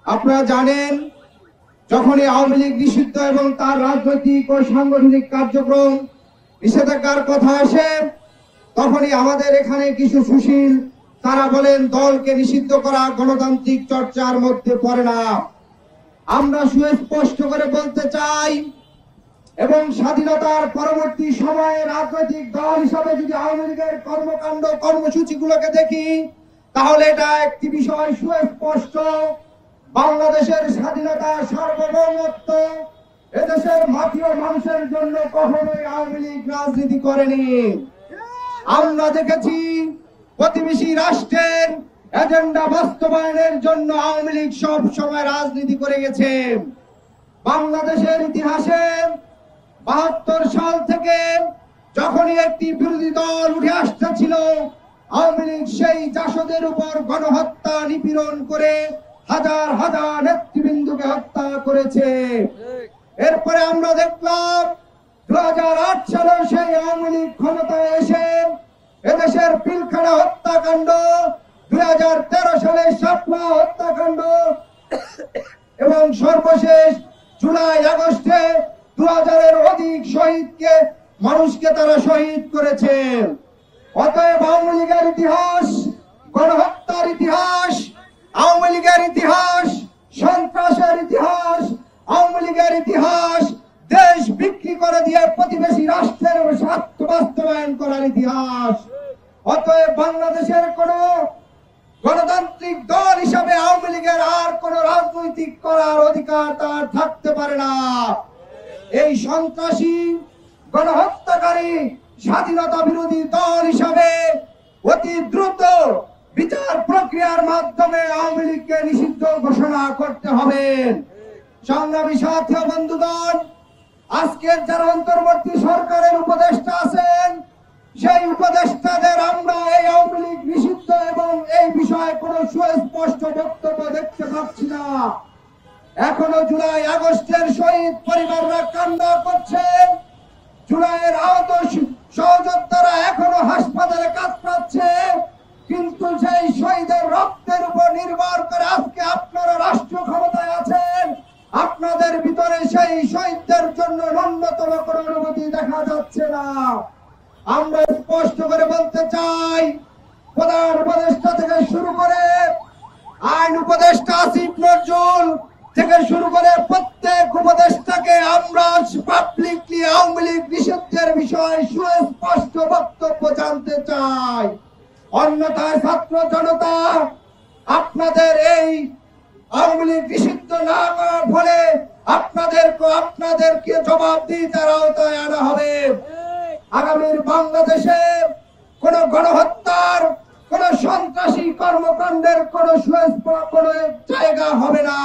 আপনারা জানেন, যখনই আওয়ামী লীগ নিষিদ্ধ এবং তার রাজনৈতিক ও সাংগঠনিক কার্যক্রম নিষেধাজ্ঞার কথা আসে, তখনই আমাদের এখানে কিছু সুশীল তারা বলেন দলকে নিষিদ্ধ করা গণতান্ত্রিক চর্চার মধ্যে পড়ে না। আমরা সুস্পষ্ট করে বলতে চাই, এবং স্বাধীনতার পরবর্তী সময়ে রাজনৈতিক দল হিসাবে যদি আওয়ামী লীগের কর্মকাণ্ড কর্মসূচিগুলোকে দেখি, তাহলে এটা একটি বিষয় সুস্পষ্ট। বাংলাদেশের স্বাধীনতা সার্বভৌমত্ব এদেশের মাটি ও মানুষের জন্য কখনোই আওয়ামী লীগ রাজনীতি করেনি। আমরা দেখেছি প্রতিবেশী রাষ্ট্রের এজেন্ডা বাস্তবায়নের জন্য আওয়ামী লীগ সব সময় রাজনীতি করে গেছে। বাংলাদেশের ইতিহাসে ৭২ সাল থেকে যখনই একটি বিরোধী দল উঠে আসতেছিল, আওয়ামী লীগ সেই জাসদের উপর গণহত্যা নিপীড়ন করে হাজার হাজার নেতৃবৃন্দকে হত্যা করেছে। এরপরে আমরা দেখলাম ২০০৮ সালে সেই আওয়ামী লীগ ক্ষমতায় এসে এদেশের পিলখানা হত্যাকাণ্ড, ২০১৩ সালে শাপলা হত্যাকাণ্ড এবং সর্বশেষ জুলাই আগস্টে ২০০০-এর অধিক মানুষকে তারা শহীদ করেছে। অতএব আওয়ামী লীগের ইতিহাস গণহত্যার ইতিহাস, আওয়ামী লীগের ইতিহাস সন্ত্রাসের ইতিহাস, আওয়ামী লীগের ইতিহাস দেশ বিক্রি করে দিয়ে প্রতিবেশী রাষ্ট্রের স্বার্থ বাস্তবায়ন করার ইতিহাস। অতএব বাংলাদেশের কোন গণতান্ত্রিক দল হিসাবে আওয়ামী লীগের আর কোন রাজনৈতিক করার অধিকার তার থাকতে পারে না। এই সন্ত্রাসী গণহত্যাকারী স্বাধীনতা বিরোধী দল হিসাবে অতি দ্রুত বিচার প্রক্রিয়ার মাধ্যমে আওয়ামী লীগকে নিষিদ্ধ ঘোষণা করতে হবে। সংগ্রামী সাথী ও বন্ধুগণ, আজকের যারা অন্তর্বর্তী সরকারের উপদেষ্টা আছেন, সেই উপদেষ্টাদের আমরা এই আওয়ামী লীগ নিষিদ্ধ এবং এই বিষয়ে কোনো সুস্পষ্ট বক্তব্য দেখতে পাচ্ছি না। এখনো জুলাই আগস্টের শহীদ পরিবাররা কান্না করছে, জুলাইয়ের আহত সহযোদ্ধারা এখনো হাসপাতালে কাতরাচ্ছে, কিন্তু সেই শহীদের রক্তের উপর নির্ভর করে আজকে আপনারা রাষ্ট্র ক্ষমতায় আছেন, আপনাদের ভিতরে সেই শহীদদের জন্য ন্যূনতম কোনো অনুভূতি দেখা যাচ্ছে না। আমরা স্পষ্ট করে বলতে চাই, প্রধান উপদেষ্টা থেকে শুরু করে আইন উপদেষ্টা আসিফ নজরুল থেকে শুরু করে প্রত্যেক উপদেষ্টাকে আমরা পাবলিকলি আওয়ামী লীগ নিষিদ্ধের বিষয়ে সুস্পষ্ট বক্তব্য জানতে চাই। অন্যথায় ছাত্র জনতা আপনাদের এই আওয়ামী লীগ নিষিদ্ধ না করার ফলে আপনাদেরকে জবাবদিহিতার আওতায় আনা হবে। আগামীর বাংলাদেশে কোন গণহত্যার, কোন সন্ত্রাসী কর্মকাণ্ডের কোন জায়গা হবে না।